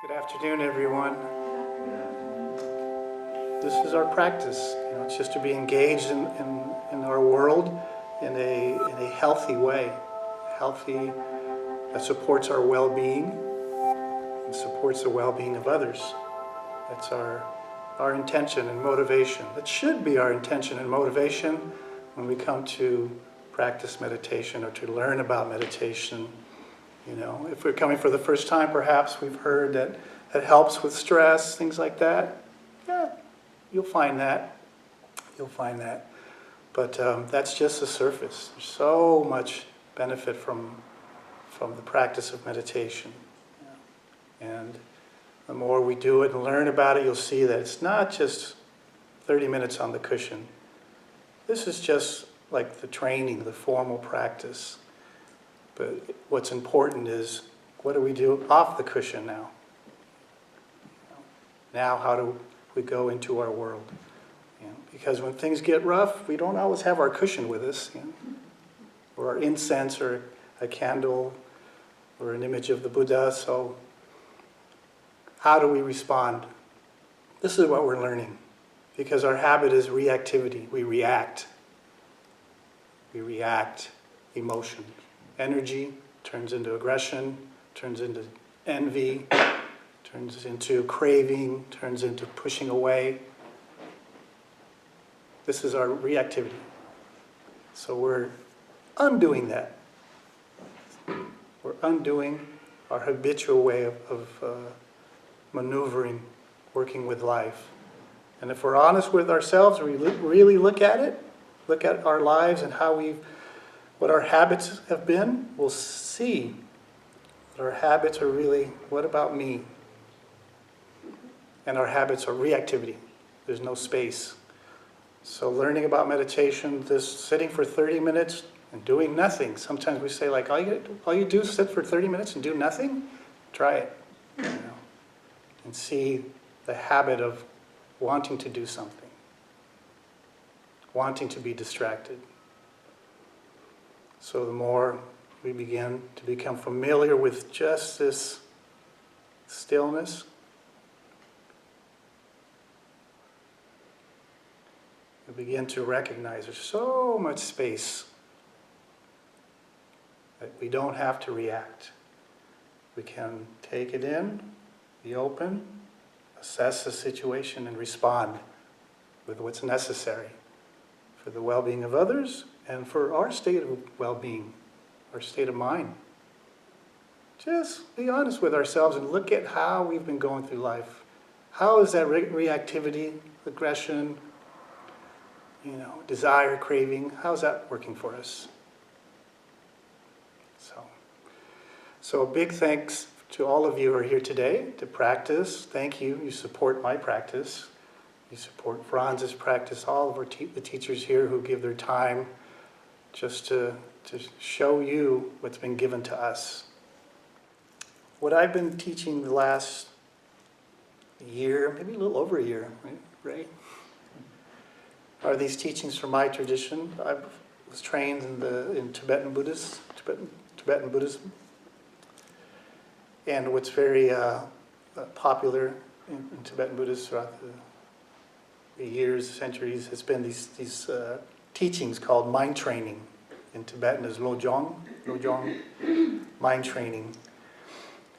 Good afternoon, everyone. This is our practice. It's just to be engaged in our world in a healthy way, healthy that supports our well-being and supports the well-being of others. That's our intention and motivation. That should be our intention and motivation when we come to practice meditation or to learn about meditation. If we're coming for the first time, perhaps we've heard that it helps with stress, things like that. Yeah, you'll find that. But that's just the surface. There's so much benefit from the practice of meditation. And the more we do it and learn about it, you'll see that it's not just 30 minutes on the cushion. This is just like the training, the formal practice. But what's important is, what do we do off the cushion now? Now, how do we go into our world? Because when things get rough, we don't always have our cushion with us, or our incense, or a candle, or an image of the Buddha. So, how do we respond? This is what we're learning, because our habit is reactivity. We react. Emotion. Energy turns into aggression, turns into envy, turns into craving, turns into pushing away. This is our reactivity. So we're undoing that. We're undoing our habitual way of maneuvering, working with life. And if we're honest with ourselves, we really look at it, look at our lives and what our habits have been, we'll see that our habits are really, what about me? And our habits are reactivity. There's no space. So learning about meditation, this sitting for 30 minutes and doing nothing. Sometimes we say, like, all you do is sit for 30 minutes and do nothing? Try it. And see the habit of wanting to do something. Wanting to be distracted. So the more we begin to become familiar with just this stillness, we begin to recognize there's so much space that we don't have to react. We can take it in, be open, assess the situation, and respond with what's necessary for the well-being of others and for our state of well-being, our state of mind. Just be honest with ourselves and look at how we've been going through life. How is that reactivity, aggression, desire, craving, how's that working for us? So a big thanks to all of you who are here today to practice. Thank you. You support my practice. You support Franz's practice, all of the teachers here who give their time just to show you what's been given to us. What I've been teaching the last year, maybe a little over a year, right? Are these teachings from my tradition. I was trained in Tibetan Buddhism. And what's very popular in Tibetan Buddhism throughout the years, centuries, has been these teachings called mind training. In Tibetan is Lojong, mind training.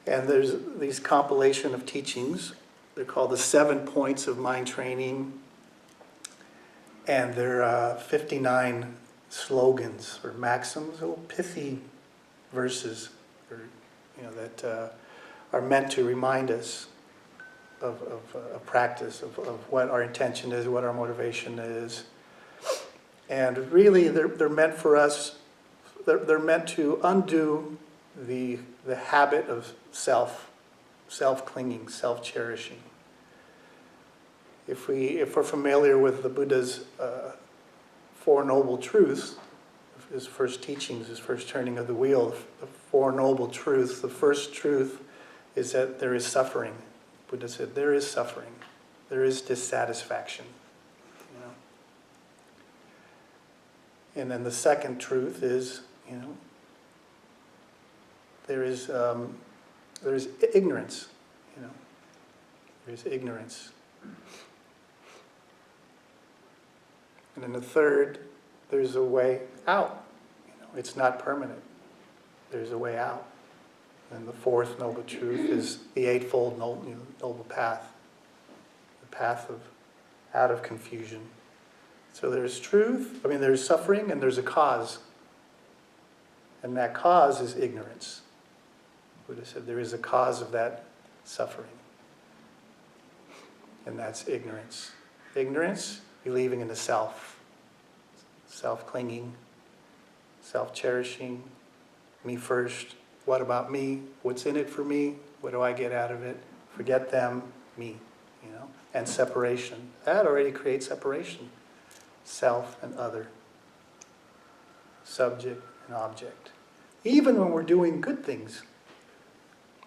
And there's these compilation of teachings. They're called the 7 points of mind training. And they're 59 slogans or maxims, little pithy verses that are meant to remind us of a practice, of what our intention is, what our motivation is. And really, they're meant for us, they're meant to undo the habit of self-clinging, self-cherishing. If we're familiar with the Buddha's Four Noble Truths, his first teachings, his first turning of the wheel, the Four Noble Truths, the first truth is that there is suffering. Buddha said, there is suffering. There is dissatisfaction. And then the second truth is, there is ignorance. There's ignorance. And then the third, there's a way out. It's not permanent. There's a way out. And the fourth noble truth is the eightfold noble path. The path of out of confusion. So there's truth, there's suffering, and there's a cause. And that cause is ignorance. Buddha said there is a cause of that suffering. And that's ignorance. Ignorance, believing in the self. Self-clinging, self-cherishing, me first. What about me? What's in it for me? What do I get out of it? Forget them, me. And separation. That already creates separation. Self and other. Subject and object. Even when we're doing good things,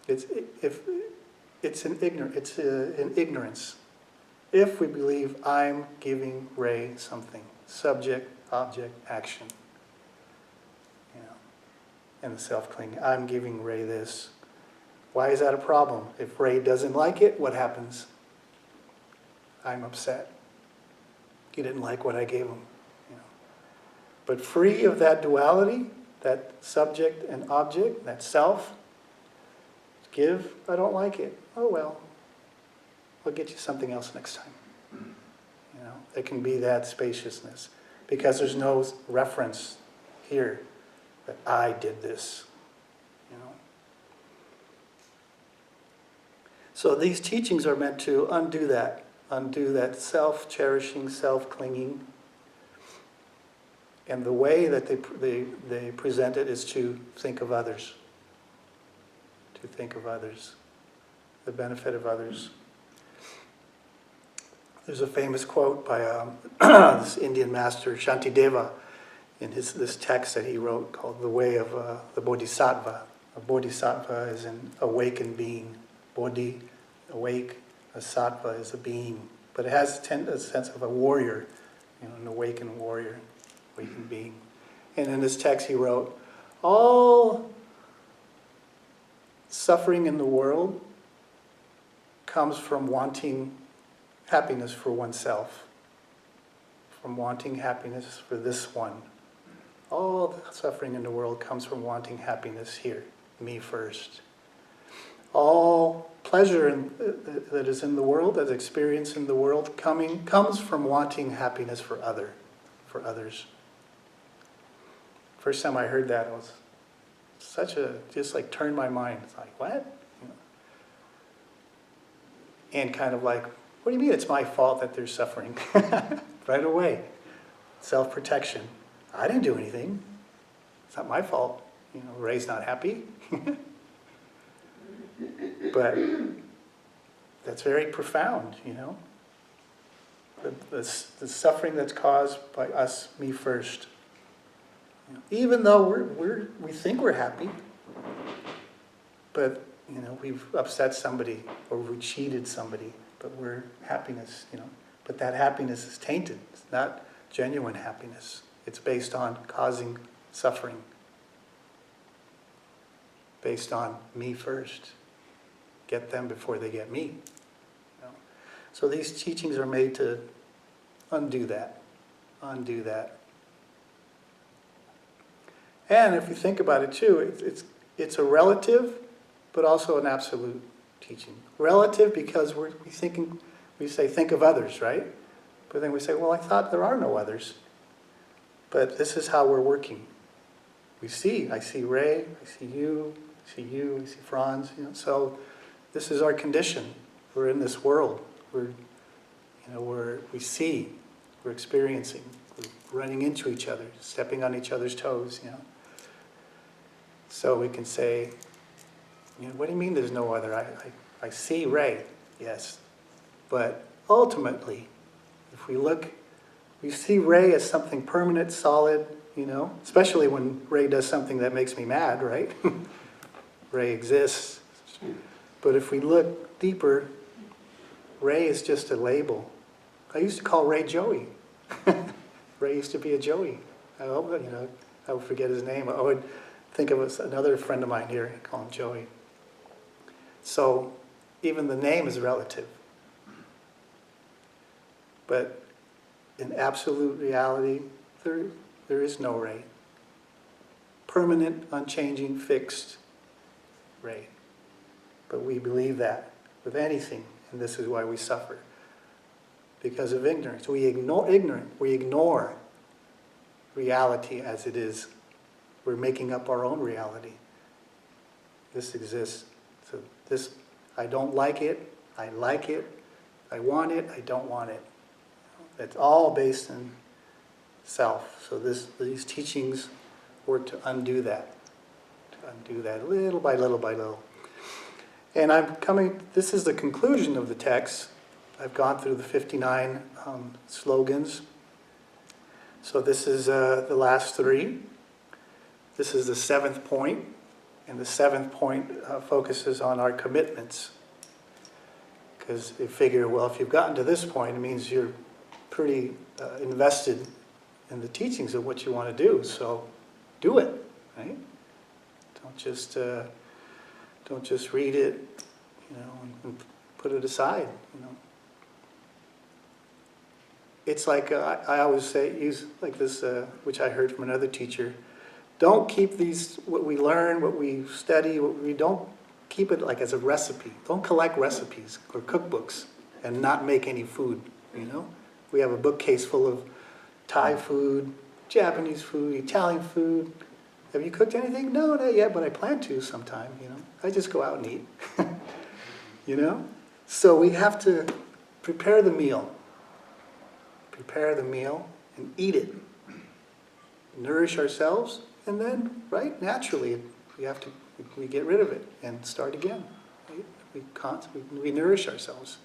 it's in ignorance. If we believe I'm giving Ray something, subject, object, action, and the self-clinging, I'm giving Ray this. Why is that a problem? If Ray doesn't like it, what happens? I'm upset. He didn't like what I gave him. But free of that duality, that subject and object, that self, give, I don't like it. Oh well, I'll get you something else next time. It can be that spaciousness. Because there's no reference here that I did this. So these teachings are meant to undo that self-cherishing, self-clinging. And the way that they present it is to think of others. To think of others. The benefit of others. There's a famous quote by this Indian master, Shantideva, in this text that he wrote called The Way of the Bodhisattva. A bodhisattva is an awakened being. Bodhi, awake. A sattva is a being. But it has a sense of a warrior, an awakened warrior, awakened being. And in this text he wrote, all suffering in the world comes from wanting happiness for oneself, from wanting happiness for this one. All the suffering in the world comes from wanting happiness here, me first. All pleasure that is in the world, that's experienced in the world, comes from wanting happiness for others. First time I heard that, it was just like turned my mind. It's like, what? And kind of like, what do you mean it's my fault that they're suffering? Right away. Self-protection. I didn't do anything. It's not my fault. Ray's not happy. But that's very profound, The suffering that's caused by us, me first. Even though we think we're happy, but we've upset somebody or we cheated somebody, but we're happiness, But that happiness is tainted. It's not genuine happiness. It's based on causing suffering. Based on me first. Get them before they get me. So these teachings are made to undo that. Undo that. And if you think about it too, it's a relative, but also an absolute teaching. Relative because we say think of others, right? But then we say, well, I thought there are no others. But this is how we're working. I see Ray, I see you, I see Franz, so this is our condition. We're in this world. We're experiencing, we're running into each other, stepping on each other's toes, So we can say, what do you mean there's no other? I see Ray, yes. But ultimately, if we see Ray as something permanent, solid, especially when Ray does something that makes me mad, right? Ray exists. But if we look deeper, Ray is just a label. I used to call Ray Joey. Ray used to be a Joey. I would forget his name. I would think of another friend of mine here, I call him Joey. So even the name is relative. But in absolute reality, there is no rate. Permanent, unchanging, fixed rate. But we believe that with anything, and this is why we suffer. Because of ignorance. We ignore reality as it is. We're making up our own reality. This exists. So this, I don't like it, I like it, I want it, I don't want it. It's all based in self. So these teachings were to undo that. To undo that little by little by little. And this is the conclusion of the text. I've gone through the 59 slogans. So this is the last three. This is the 7th point. And the 7th point focuses on our commitments. Because they figure, well, if you've gotten to this point, it means you're pretty invested in the teachings of what you want to do. So do it, right? Don't just read it, and put it aside, It's like, I always use like this, which I heard from another teacher. Don't keep what we learn, what we study, don't keep it like as a recipe. Don't collect recipes or cookbooks and not make any food, We have a bookcase full of Thai food, Japanese food, Italian food. Have you cooked anything? No, not yet, but I plan to sometime, I just go out and eat, So we have to prepare the meal. Prepare the meal and eat it. Nourish ourselves, and then, right, naturally, we get rid of it and start again. Right? We nourish ourselves.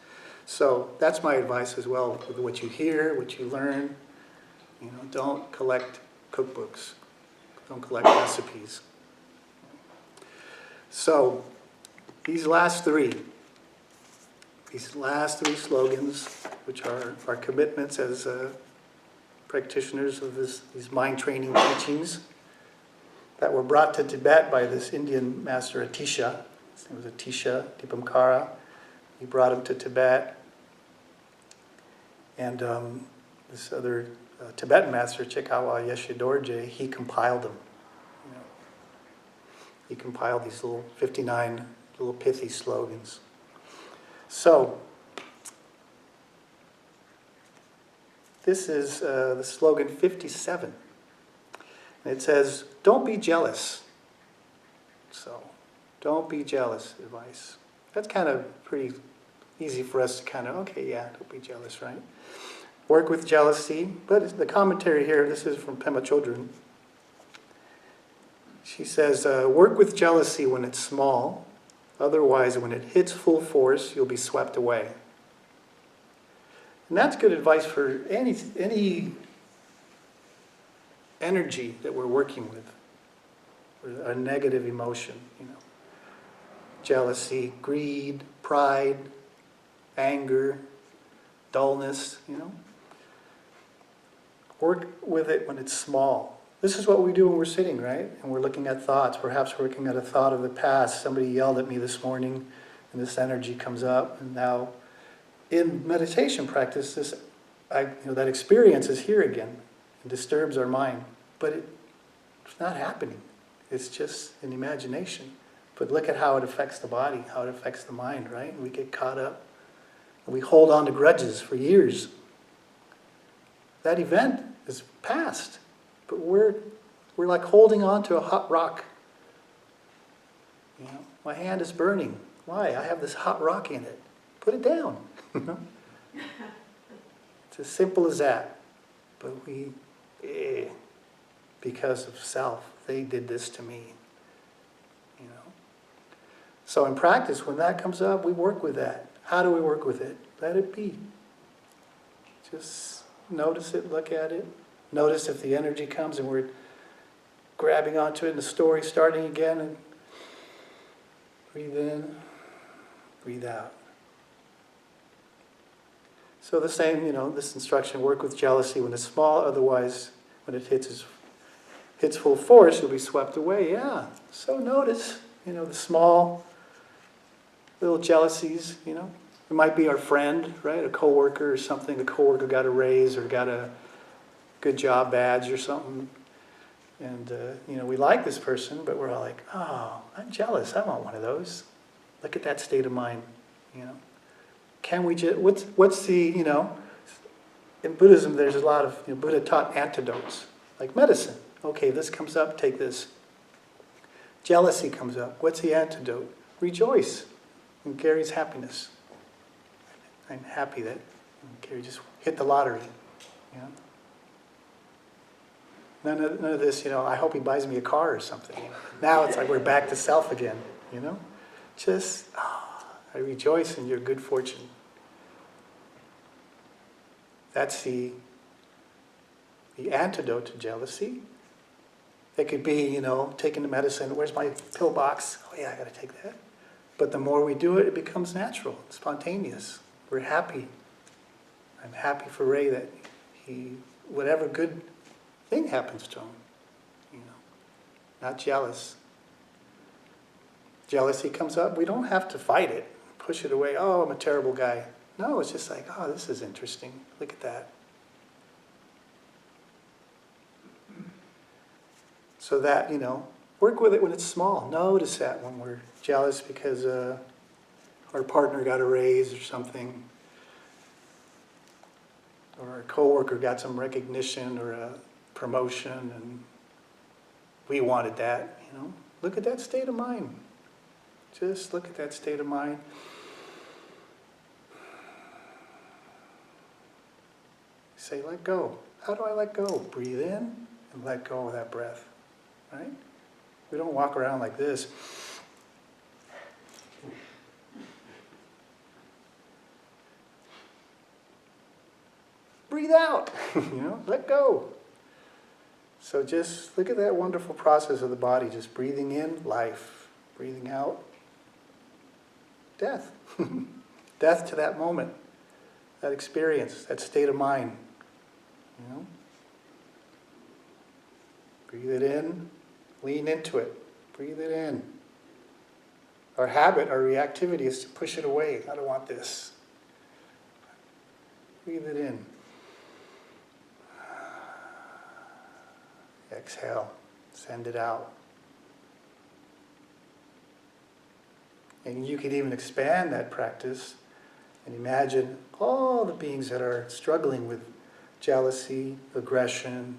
So that's my advice as well. With what you hear, what you learn, don't collect cookbooks. Don't collect recipes. So these last three slogans, which are our commitments as practitioners of these mind training teachings that were brought to Tibet by this Indian master Atisha. His name was Atisha Dipamkara. He brought him to Tibet. And this other Tibetan master, Chekawa Yeshe Dorje, he compiled them. He compiled these 59 little pithy slogans. So, this is the slogan 57. And it says, don't be jealous. So, don't be jealous, advice. That's kind of pretty easy for us to don't be jealous, right? Work with jealousy. But the commentary here, this is from Pema Chodron. She says, work with jealousy when it's small. Otherwise, when it hits full force, you'll be swept away. And that's good advice for any energy that we're working with, or a negative emotion, Jealousy, greed, pride, anger, dullness, Work with it when it's small. This is what we do when we're sitting, right? And we're looking at thoughts. Perhaps we're looking at a thought of the past. Somebody yelled at me this morning, and this energy comes up. And now, in meditation practice, that experience is here again. It disturbs our mind. But it's not happening. It's just an imagination. But look at how it affects the body, how it affects the mind, right? We get caught up. And we hold on to grudges for years. That event is past. But we're like holding on to a hot rock. My hand is burning. Why? I have this hot rock in it. Put it down. It's as simple as that. But because of self, they did this to me. So in practice, when that comes up, we work with that. How do we work with it? Let it be. Just notice it, look at it. Notice if the energy comes and we're grabbing onto it and the story starting again, and breathe in, breathe out. So the same, this instruction, work with jealousy when it's small, otherwise when it hits full force, you'll be swept away. Yeah, so notice, the small little jealousies, It might be our friend, right? A coworker or something. A coworker got a raise or got a good job badge or something. And, we like this person, but we're all like, oh, I'm jealous. I want one of those. Look at that state of mind, Can we just, what's the, in Buddhism there's a lot of, Buddha taught antidotes, like medicine. Okay, this comes up, take this. Jealousy comes up. What's the antidote? Rejoice in Gary's happiness. I'm happy that Gary just hit the lottery. None of this, I hope he buys me a car or something. Now it's like we're back to self again, Just, I rejoice in your good fortune. That's the antidote to jealousy. It could be, taking the medicine. Where's my pill box? Oh yeah, I got to take that. But the more we do it, it becomes natural, spontaneous. We're happy. I'm happy for Ray that whatever good thing happens to him, not jealous. Jealousy comes up, we don't have to fight it, push it away. Oh, I'm a terrible guy. No, it's just like, oh, this is interesting. Look at that. So that, work with it when it's small. Notice that when we're jealous because our partner got a raise or something, or our coworker got some recognition or a promotion, and we wanted that. Look at that state of mind. Just look at that state of mind. Say, let go. How do I let go? Breathe in and let go of that breath. Right? We don't walk around like this. Breathe out. Let go. So just look at that wonderful process of the body. Just breathing in, life. Breathing out, death. Death to that moment, that experience, that state of mind. Breathe it in, lean into it. Breathe it in. Our habit, our reactivity is to push it away. I don't want this. Breathe it in. Exhale. Send it out. And you could even expand that practice and imagine all the beings that are struggling with jealousy, aggression,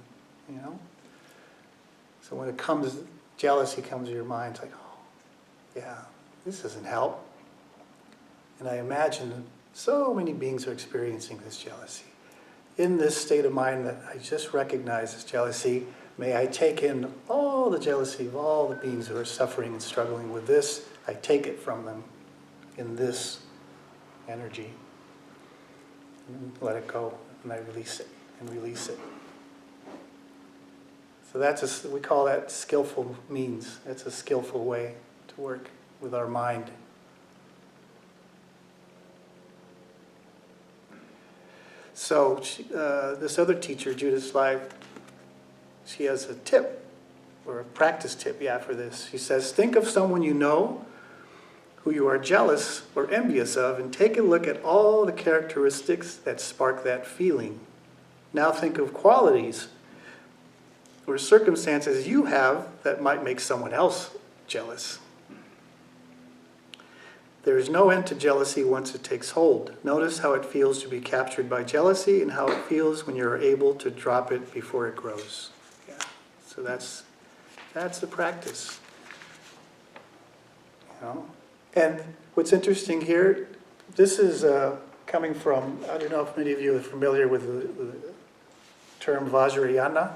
So when jealousy comes to your mind, it's like, oh, yeah, this doesn't help. And I imagine so many beings are experiencing this jealousy. In this state of mind that I just recognize as jealousy, may I take in all the jealousy of all the beings who are suffering and struggling with this. I take it from them in this energy. And let it go, and I release it, and release it. So we call that skillful means. It's a skillful way to work with our mind. So this other teacher, Judith Live, she has a tip, or a practice tip, for this. She says, think of someone you know who you are jealous or envious of, and take a look at all the characteristics that spark that feeling. Now think of qualities or circumstances you have that might make someone else jealous. There is no end to jealousy once it takes hold. Notice how it feels to be captured by jealousy and how it feels when you're able to drop it before it grows. Yeah. So that's the practice. And what's interesting here, this is coming from, I don't know if many of you are familiar with the term Vajrayana.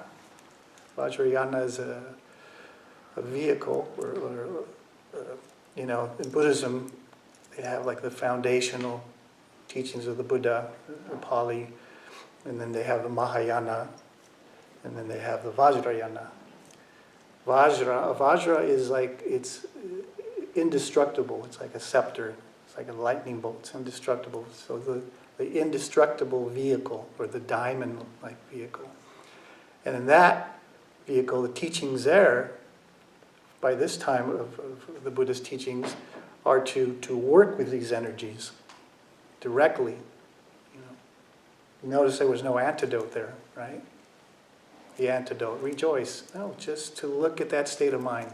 Vajrayana is a vehicle, in Buddhism, they have like the foundational teachings of the Buddha, the Pali, and then they have the Mahayana, and then they have the Vajrayana. Vajra is like, it's indestructible. It's like a scepter. It's like a lightning bolt. It's indestructible. So the indestructible vehicle, or the diamond-like vehicle. And in that vehicle, the teachings there, by this time of the Buddha's teachings, are to work with these energies. directly. You notice there was no antidote there, right? The antidote, rejoice. No, just to look at that state of mind.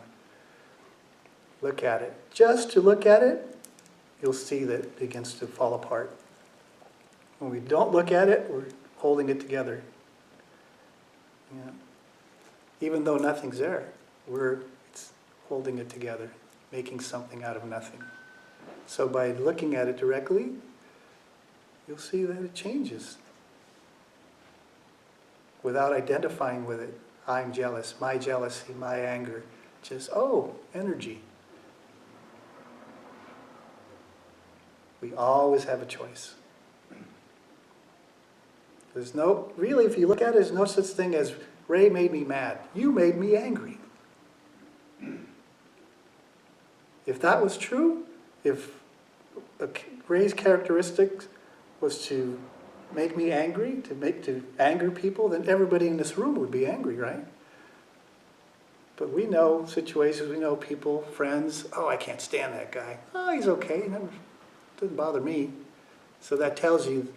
Look at it. Just to look at it, you'll see that it begins to fall apart. When we don't look at it, we're holding it together. Even though nothing's there, it's holding it together, making something out of nothing. So by looking at it directly, you'll see that it changes. Without identifying with it, I'm jealous, my jealousy, my anger. Just, energy. We always have a choice. Really, if you look at it, there's no such thing as Ray made me mad. You made me angry. If that was true, if Ray's characteristics was to make me angry, to anger people, then everybody in this room would be angry, right? But we know situations, we know people, friends, I can't stand that guy. He's okay, doesn't bother me. So that tells you,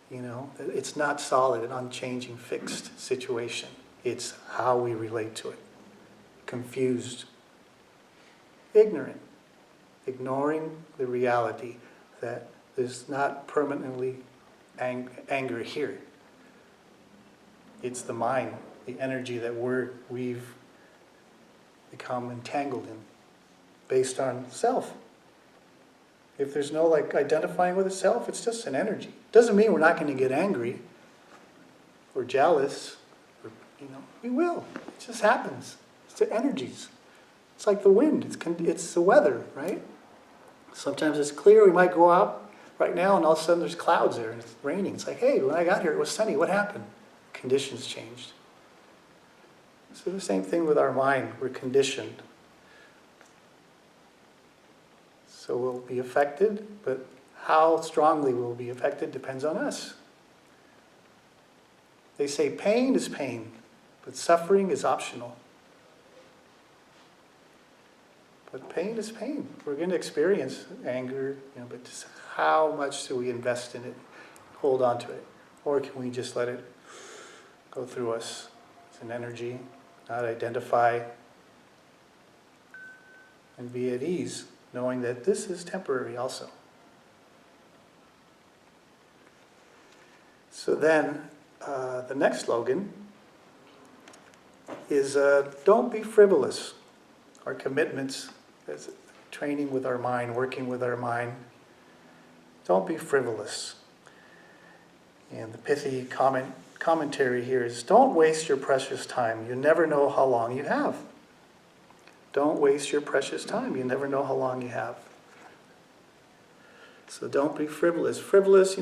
that it's not solid, an unchanging, fixed situation. It's how we relate to it. Confused, ignorant, ignoring the reality that there's not permanently anger here. It's the mind, the energy that we've become entangled in, based on self. If there's no identifying with itself, it's just an energy. Doesn't mean we're not going to get angry or jealous. We will. It just happens. It's the energies. It's like the wind. It's the weather, right? Sometimes it's clear. We might go out right now and all of a sudden there's clouds there and it's raining. It's like, hey, when I got here it was sunny. What happened? Conditions changed. So the same thing with our mind. We're conditioned. So we'll be affected, but how strongly we'll be affected depends on us. They say pain is pain, but suffering is optional. But pain is pain. We're going to experience anger, but just how much do we invest in it, hold on to it? Or can we just let it go through us? It's an energy, not identify, and be at ease, knowing that this is temporary also. So then, the next slogan is don't be frivolous. Our commitments as training with our mind, working with our mind. Don't be frivolous. And the pithy commentary here is, don't waste your precious time. You never know how long you have. Don't waste your precious time. You never know how long you have. So don't be frivolous. Frivolous,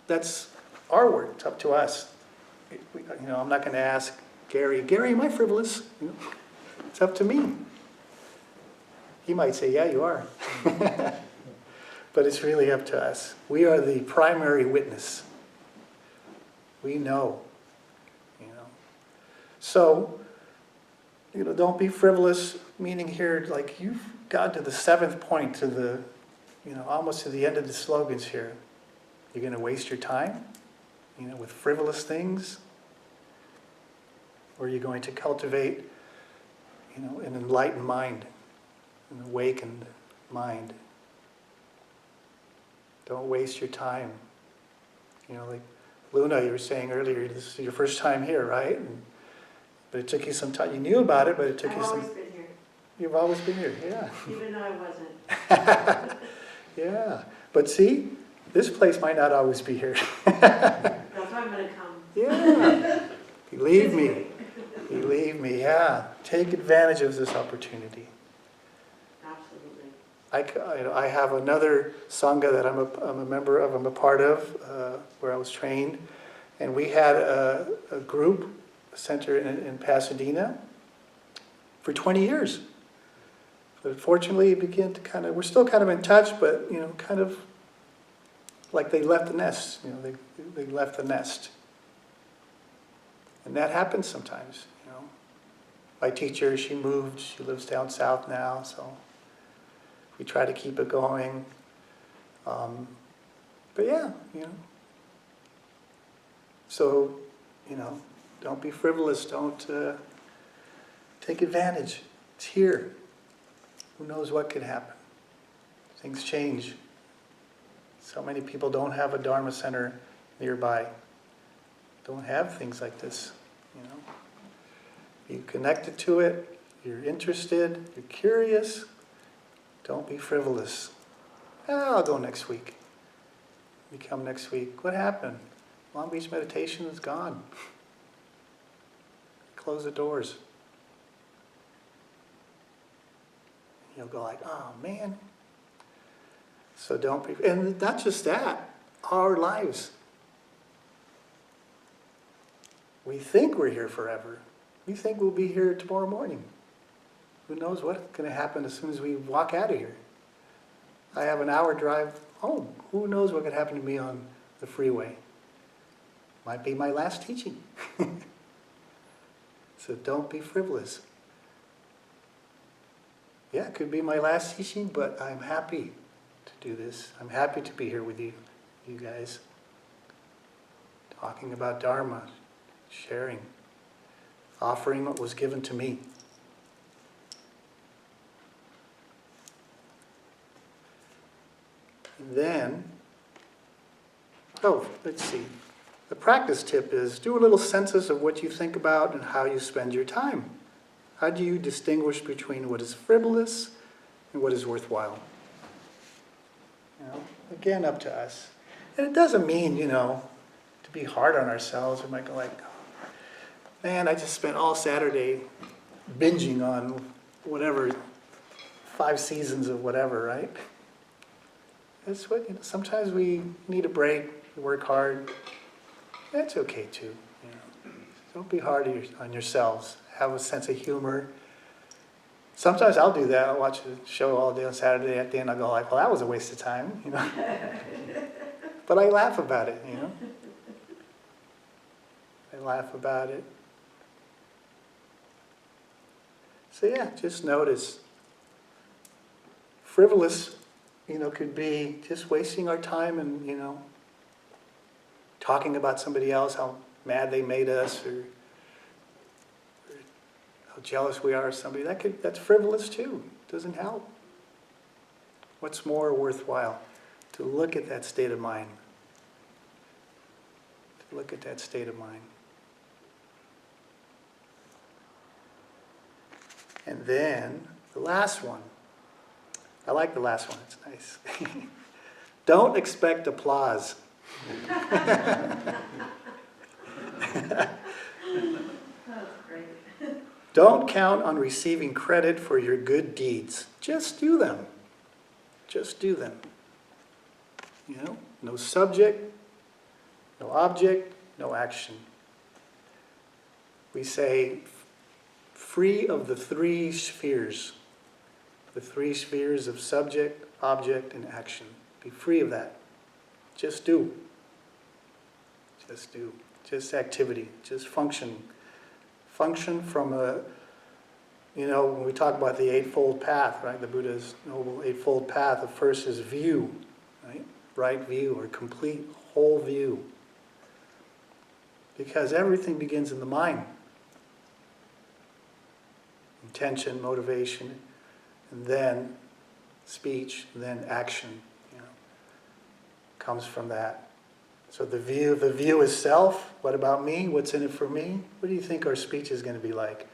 that's our word. It's up to us. I'm not going to ask Gary, am I frivolous? It's up to me. He might say, yeah, you are. But it's really up to us. We are the primary witness. We know. So, don't be frivolous, meaning here, you've got to the seventh point, to the, almost to the end of the slogans here. You're going to waste your time, with frivolous things? Or are you going to cultivate, an enlightened mind, an awakened mind? Don't waste your time. Like Luna, you were saying earlier, this is your first time here, right? But it took you some time. You knew about it, but it took you some... I've always been here. You've always been here, yeah. Even though I wasn't. Yeah. But see, this place might not always be here. That's why I'm going to come. Yeah. Believe me, yeah. Take advantage of this opportunity. Absolutely. I have another Sangha that I'm a member of, I'm a part of, where I was trained. And we had a group center in Pasadena for 20 years. But fortunately, it began to we're still kind of in touch, but, kind of like they left the nest. They left the nest. And that happens sometimes, My teacher, she moved, she lives down south now, so we try to keep it going. But But yeah, So, don't be frivolous. Don't take advantage. It's here. Who knows what could happen? Things change. So many people don't have a Dharma center nearby. Don't have things like this. Be connected to it. You're interested. You're curious. Don't be frivolous. I'll go next week. You come next week. What happened? Long Beach meditation is gone. Close the doors. You'll go like, oh man. So don't be, and not just that, our lives. We think we're here forever. We think we'll be here tomorrow morning. Who knows what's going to happen as soon as we walk out of here. I have an hour drive home. Who knows what could happen to me on the freeway? Might be my last teaching. So don't be frivolous. Yeah, it could be my last teaching, but I'm happy to do this. I'm happy to be here with you guys. Talking about Dharma, sharing, offering what was given to me. And then, let's see. The practice tip is do a little census of what you think about and how you spend your time. How do you distinguish between what is frivolous and what is worthwhile? Again, up to us. And it doesn't mean, to be hard on ourselves. We might go like, man, I just spent all Saturday binging on whatever, 5 seasons of whatever, right? That's what, sometimes we need a break, we work hard. That's okay too. Don't be hard on yourselves. Have a sense of humor. Sometimes I'll do that. I'll watch a show all day on Saturday. At the end, I'll go like, well, that was a waste of time, But I laugh about it, I laugh about it. So yeah, just notice. Frivolous, could be just wasting our time and, talking about somebody else, how mad they made us, or how jealous we are of somebody. That's frivolous too. Doesn't help. What's more worthwhile? To look at that state of mind. To look at that state of mind. And then the last one. I like the last one. It's nice. Don't expect applause. That's great. Don't count on receiving credit for your good deeds. Just do them. Just do them. No subject, no object, no action. We say, free of the 3 spheres. The 3 spheres of subject, object, and action. Be free of that. Just do. Just do. Just activity. Just function. Function from when we talk about the Eightfold Path, right? The Buddha's Noble Eightfold Path, the first is view, right? Right view, or complete whole view. Because everything begins in the mind. Intention, motivation, and then speech, and then action, comes from that. So the view is self. What about me? What's in it for me? What do you think our speech is going to be like?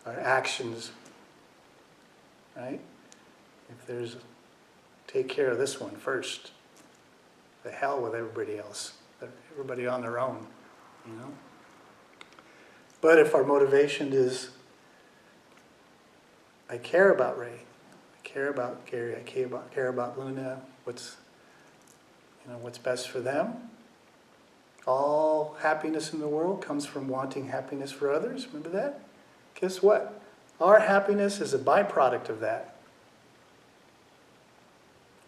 Our actions, right? If there's, take care of this one first. The hell with everybody else. Everybody on their own, But if our motivation is, I care about Ray, I care about Gary, I care about Luna, what's best for them. All happiness in the world comes from wanting happiness for others. Remember that? Guess what? Our happiness is a byproduct of that.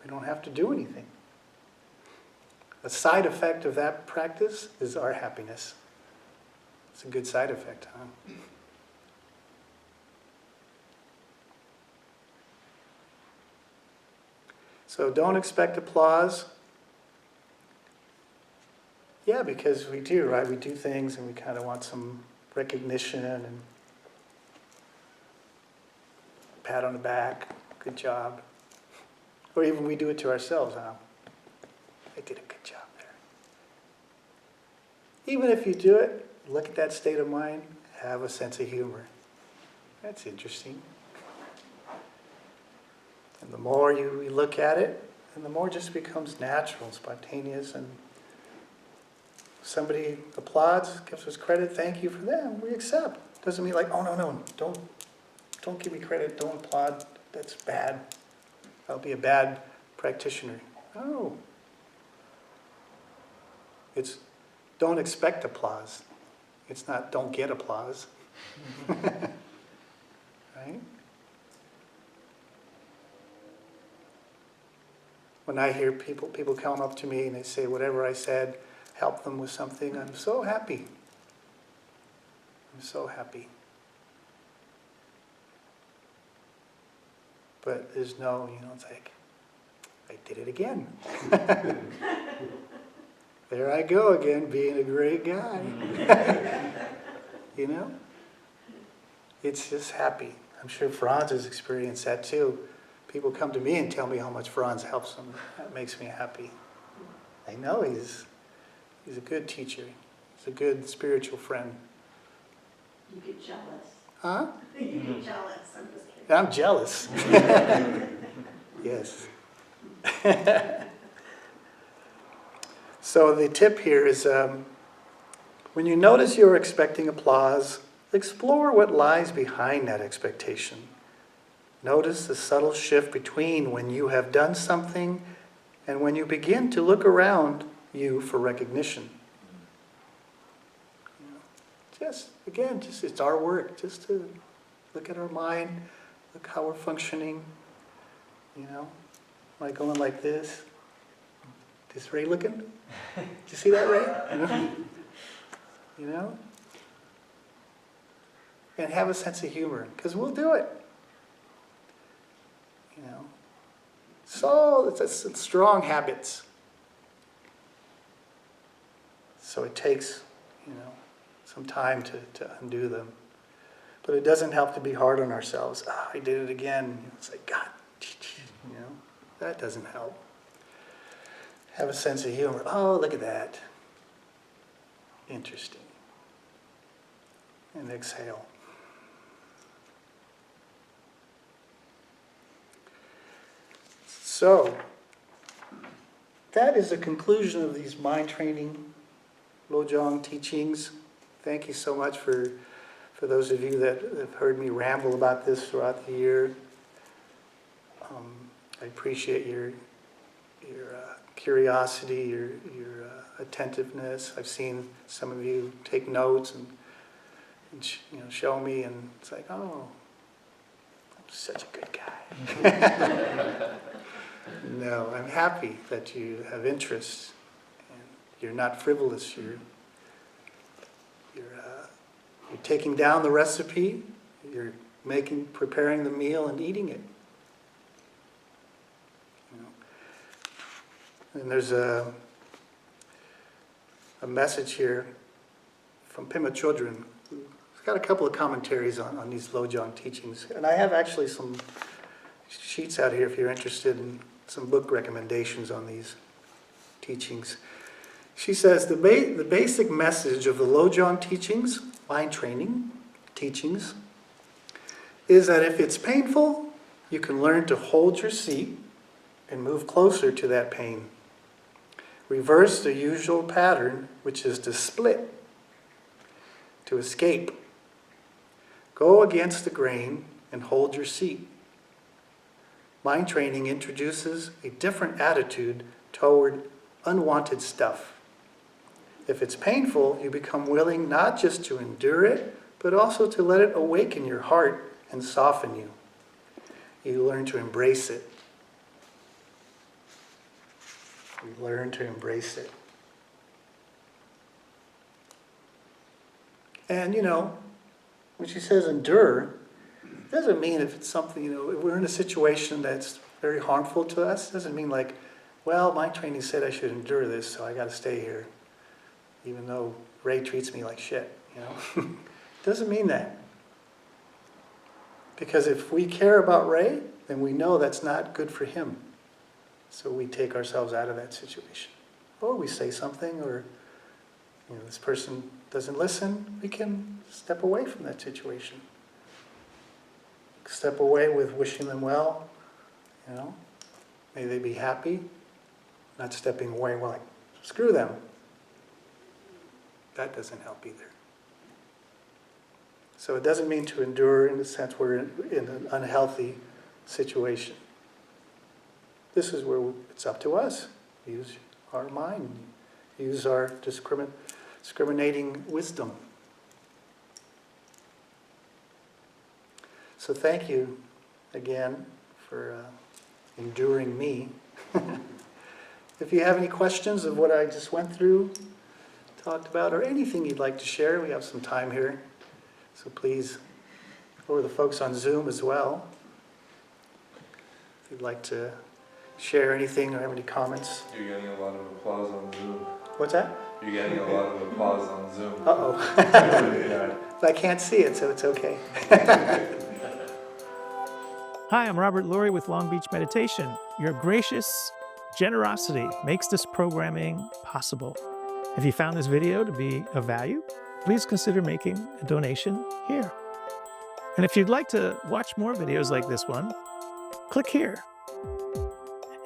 We don't have to do anything. A side effect of that practice is our happiness. It's a good side effect, huh? So don't expect applause. Yeah, because we do, right? We do things and we kind of want some recognition and pat on the back, good job. Or even we do it to ourselves, huh? I did a good job there. Even if you do it, look at that state of mind, have a sense of humor. That's interesting. And the more you look at it, and the more it just becomes natural and spontaneous. And somebody applauds, gives us credit, thank you for them, we accept. Doesn't mean like, oh no, don't give me credit, don't applaud, that's bad. I'll be a bad practitioner. No. It's don't expect applause. It's not don't get applause. Right? When I hear people come up to me and they say whatever I said helped them with something, I'm so happy. I'm so happy. But there's no, it's like, I did it again. There I go again, being a great guy. It's just happy. I'm sure Franz has experienced that too. People come to me and tell me how much Franz helps them. That makes me happy. I know he's a good teacher. He's a good spiritual friend. You get jealous. Huh? You get jealous. I'm just kidding. I'm jealous. Yes. So the tip here is when you notice you're expecting applause, explore what lies behind that expectation. Notice the subtle shift between when you have done something and when you begin to look around you for recognition. Just it's our work, just to look at our mind, look how we're functioning. Am I going like this? Is Ray looking? Did you see that, Ray? And have a sense of humor, because we'll do it. So it's strong habits. So it takes, some time to undo them. But it doesn't help to be hard on ourselves. I did it again. It's like, God, that doesn't help. Have a sense of humor. Oh, look at that. Interesting. And exhale. So, that is the conclusion of these mind training Lojong teachings. Thank you so much for those of you that have heard me ramble about this throughout the year. I appreciate your curiosity, your attentiveness. I've seen some of you take notes and show me, and it's like, oh, I'm such a good guy. No, I'm happy that you have interest, and you're not frivolous. You're taking down the recipe. You're preparing the meal and eating it. And there's a message here from Pema Chodron. He's got a couple of commentaries on these Lojong teachings, and I have actually some sheets out here if you're interested in some book recommendations on these teachings. She says the basic message of the Lojong teachings, mind training teachings, is that if it's painful, you can learn to hold your seat and move closer to that pain. Reverse the usual pattern, which is to split, to escape. Go against the grain and hold your seat. Mind training introduces a different attitude toward unwanted stuff. If it's painful, you become willing not just to endure it, but also to let it awaken your heart and soften you. You learn to embrace it. We learn to embrace it. And, when she says endure, it doesn't mean if it's something, if we're in a situation that's very harmful to us, it doesn't mean like, well, my training said I should endure this, so I got to stay here. even though Ray treats me like shit, you know. Doesn't mean that. Because if we care about Ray, then we know that's not good for him. So we take ourselves out of that situation. Or we say something, or this person doesn't listen, we can step away from that situation. Step away with wishing them well, may they be happy, not stepping away like, screw them. That doesn't help either. So it doesn't mean to endure in the sense we're in an unhealthy situation. This is where it's up to us. Use our mind. Use our discriminating wisdom. So thank you again for enduring me. If you have any questions of what I just went through, talked about, or anything you'd like to share, we have some time here. So please, or the folks on Zoom as well, if you'd like to share anything or have any comments. You're getting a lot of applause on Zoom. What's that? You're getting a lot of applause on Zoom. Uh-oh. I can't see it, so it's okay. Hi, I'm Robert Lurie with Long Beach Meditation. Your gracious generosity makes this programming possible. If you found this video to be of value, please consider making a donation here. And if you'd like to watch more videos like this one, click here.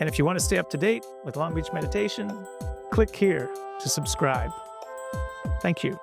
And if you want to stay up to date with Long Beach Meditation, click here to subscribe. Thank you.